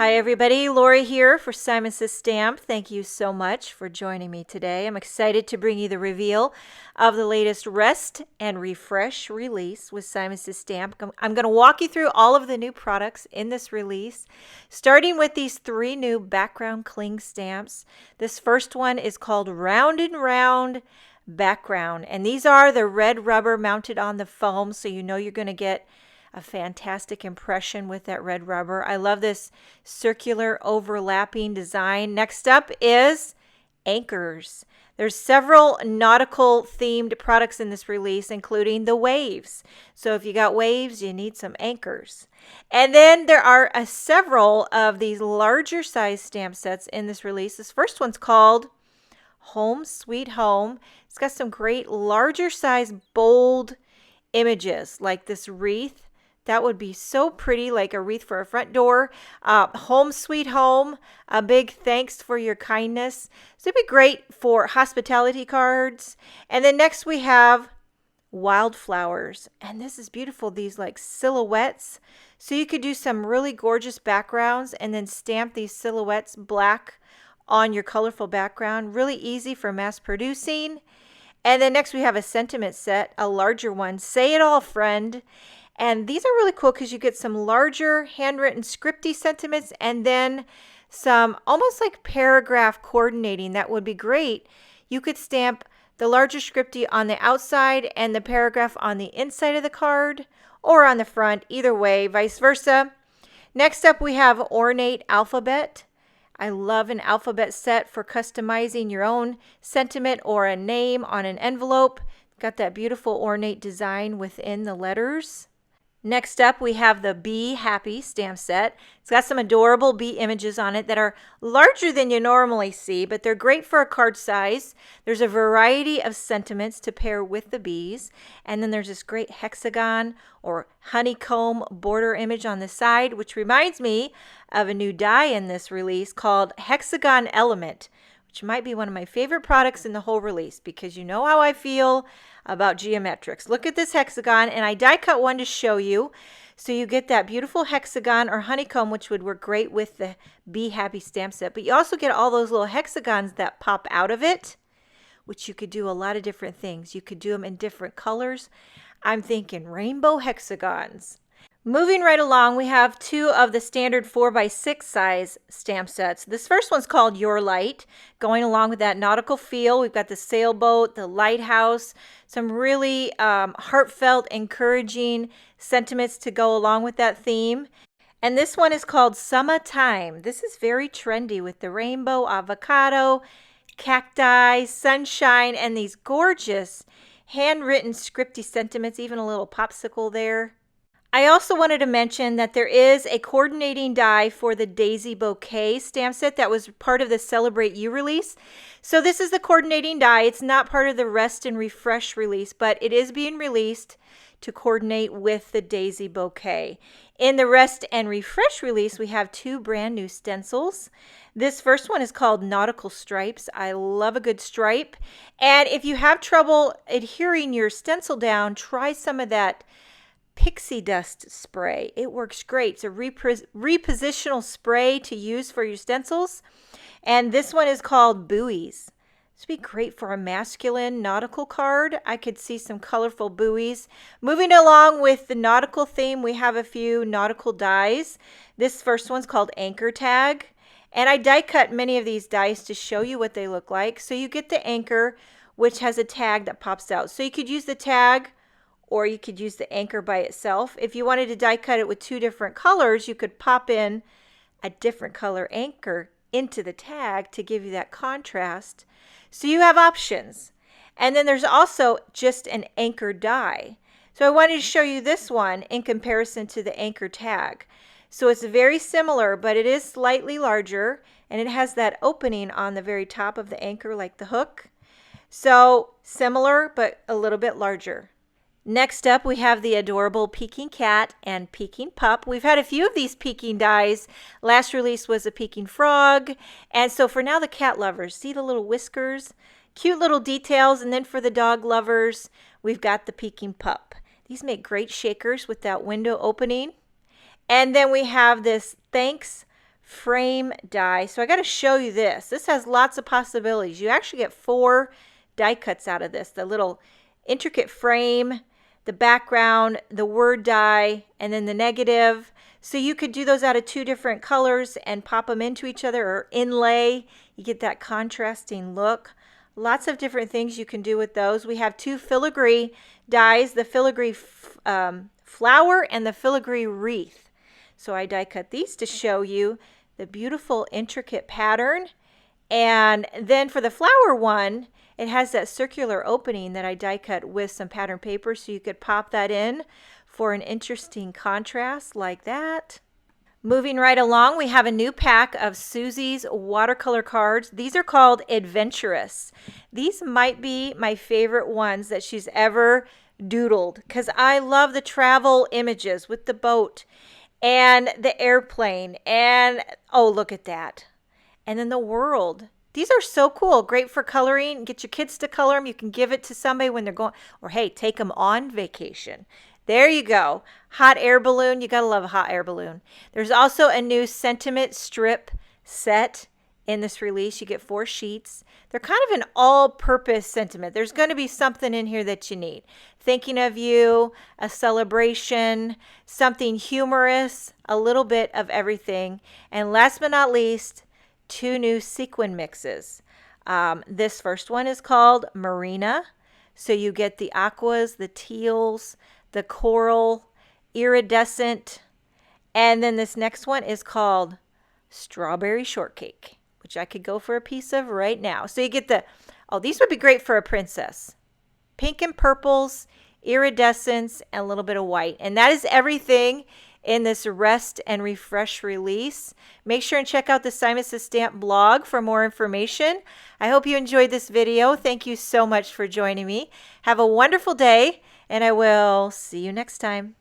Hi everybody, Lori here for Misc Stamp. Thank you so much for joining me today. I'm excited to bring you the reveal of the latest Rest and Refresh release with Misc Stamp. I'm going to walk you through all of the new products in this release, starting with these 3 new background cling stamps. This first one is called Round and Round Background, and these are the red rubber mounted on the foam, so you know you're going to get a fantastic impression with that red rubber. I love this circular overlapping design. Next up is anchors. There's several nautical themed products in this release, including the waves. So if you got waves, you need some anchors. And then there are several of these larger size stamp sets in this release. This first one's called Home Sweet Home. It's got some great larger size bold images like this wreath. That would be so pretty, like a wreath for a front door. Home Sweet Home, a big thanks for your kindness. So it'd be great for hospitality cards. And then next we have wildflowers. And this is beautiful, these like silhouettes. So you could do some really gorgeous backgrounds and then stamp these silhouettes black on your colorful background. Really easy for mass producing. And then next we have a sentiment set, a larger one. Say it all, friend. And these are really cool because you get some larger handwritten scripty sentiments and then some almost like paragraph coordinating. That would be great. You could stamp the larger scripty on the outside and the paragraph on the inside of the card or on the front, either way, vice versa. Next up, we have ornate alphabet. I love an alphabet set for customizing your own sentiment or a name on an envelope. Got that beautiful ornate design within the letters. Next up, we have the Be Happy stamp set. It's got some adorable bee images on it that are larger than you normally see, but they're great for a card size. There's a variety of sentiments to pair with the bees. And then there's this great hexagon or honeycomb border image on the side, which reminds me of a new die in this release called Hexagon Element, which might be one of my favorite products in the whole release because you know how I feel about geometrics. Look at this hexagon, and I die cut one to show you. So you get that beautiful hexagon or honeycomb, which would work great with the Be Happy stamp set. But you also get all those little hexagons that pop out of it, which you could do a lot of different things. You could do them in different colors. I'm thinking rainbow hexagons. Moving right along, we have 2 of the standard 4x6 size stamp sets. This first one's called Your Light. Going along with that nautical feel, we've got the sailboat, the lighthouse, some really heartfelt, encouraging sentiments to go along with that theme. And this one is called Summertime. This is very trendy with the rainbow, avocado, cacti, sunshine, and these gorgeous handwritten scripty sentiments, even a little popsicle there. I also wanted to mention that there is a coordinating die for the Daisy Bouquet stamp set that was part of the Celebrate You release. So this is the coordinating die. It's not part of the Rest and Refresh release, but it is being released to coordinate with the Daisy Bouquet. In the Rest and Refresh release, we have 2 brand new stencils. This first one is called Nautical Stripes. I love a good stripe. And if you have trouble adhering your stencil down, try some of that pixie dust spray. It works great. It's a repositional spray to use for your stencils. And this one is called Buoys. This would be great for a masculine nautical card. I could see some colorful buoys. Moving along with the nautical theme, we have a few nautical dies. This first one's called Anchor Tag. And I die cut many of these dies to show you what they look like. So you get the anchor, which has a tag that pops out. So you could use the tag or you could use the anchor by itself. If you wanted to die cut it with 2 different colors, you could pop in a different color anchor into the tag to give you that contrast. So you have options. And then there's also just an anchor die. So I wanted to show you this one in comparison to the anchor tag. So it's very similar, but it is slightly larger, and it has that opening on the very top of the anchor like the hook. So similar, but a little bit larger. Next up, we have the adorable Peking Cat and Peking Pup. We've had a few of these Peking dies. Last release was a Peking Frog. And so for now, the cat lovers, see the little whiskers? Cute little details. And then for the dog lovers, we've got the Peking Pup. These make great shakers with that window opening. And then we have this Thanks frame die. So I got to show you this. This has lots of possibilities. You actually get 4 die cuts out of this. The little intricate frame, the background, the word die, and then the negative. So you could do those out of 2 different colors and pop them into each other, or inlay. You get that contrasting look. Lots of different things you can do with those. We have 2 filigree dies, the filigree flower and the filigree wreath. So I die cut these to show you the beautiful intricate pattern. And then for the flower one, it has that circular opening that I die cut with some pattern paper, so you could pop that in for an interesting contrast like that. Moving right along, we have a new pack of Susie's watercolor cards. These are called Adventurous. These might be my favorite ones that she's ever doodled, because I love the travel images with the boat and the airplane, and oh, look at that. And then the world. These are so cool. Great for coloring. Get your kids to color them. You can give it to somebody when they're going, or hey, take them on vacation. There you go. Hot air balloon. You got to love a hot air balloon. There's also a new sentiment strip set in this release. You get 4 sheets. They're kind of an all-purpose sentiment. There's going to be something in here that you need. Thinking of you, a celebration, something humorous, a little bit of everything. And last but not least, 2 new sequin mixes. This first one is called Marina. So you get the aquas, the teals, the coral, iridescent. And then this next one is called Strawberry Shortcake, which I could go for a piece of right now. So you get the, oh, these would be great for a princess. Pink and purples, iridescence, and a little bit of white. And that is everything in this Rest and Refresh release. Make sure and check out the Simus' Stamp blog for more information. I hope you enjoyed this video. Thank you so much for joining me. Have a wonderful day, and I will see you next time.